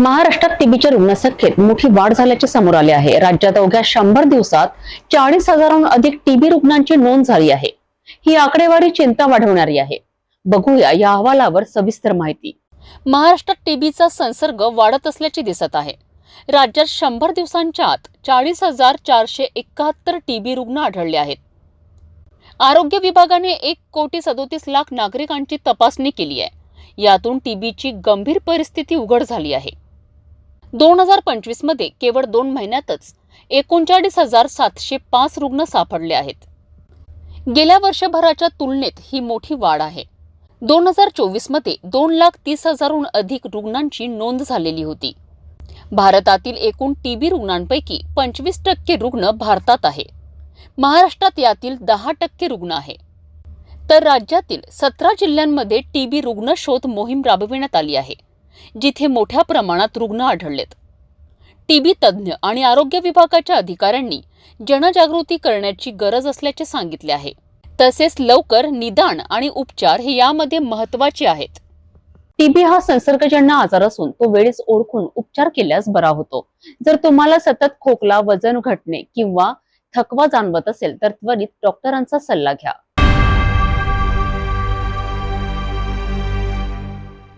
महाराष्ट्रात टीबीच्या रुग्णसंख्येत मोठी वाढ झाल्याचे समोर आले आहे। राज्यात अवघ्या 100 दिवसात 40,000हून अधिक टीबी रुग्णांची नोंद झाली आहे। ही आकडेवारी चिंता वाढवणारी आहे। बघूया या अहवालावर सविस्तर माहिती। महाराष्ट्रात टीबीचा संसर्ग वाढत असल्याचे दिसत आहे। राज्यात 100 दिवसांच्या आत 40,471 टीबी रुग्ण आढळले आहेत। आरोग्य विभागाने 1,37,00,000 नागरिकांची तपासणी केली आहे। यातून टीबीची गंभीर परिस्थिती उघड झाली आहे। 2025 मध्ये केवळ 2 महिन्यातच 39,705 रुग्ण सापडले आहेत। गेल्या वर्षभराच्या तुलनेत ही मोठी वाढ आहे। 2024 मध्ये 2,30,000हून अधिक रुग्णांची नोंद झालेली होती। भारतातील एकूण टीबी रुग्णांपैकी 25% रुग्ण भारतात आहे। महाराष्ट्रात यातील 10% रुग्ण आहे। तर राज्यातील 17 जिल्ह्यांमध्ये टीबी रुग्ण शोध मोहीम राबविण्यात आली आहे, जिथे मोठ्या प्रमाणात रुग्ण आढळलेत। टीबी तज्ज्ञ आणि आरोग्य विभागाच्या अधिकाऱ्यांनी जनजागृती करण्याची गरज असल्याचे सांगितले आहे। तसेच लवकर निदान आणि उपचार हे यामध्ये महत्त्वाचे आहेत। टीबी हा संसर्गजन्य आजार असून तो वेळेस ओळखून उपचार केल्यास बरा होतो। जर तुम्हाला सतत खोकला, वजन घटणे किंवा थकवा जाणवत असेल तर त्वरित डॉक्टरांचा सल्ला घ्या।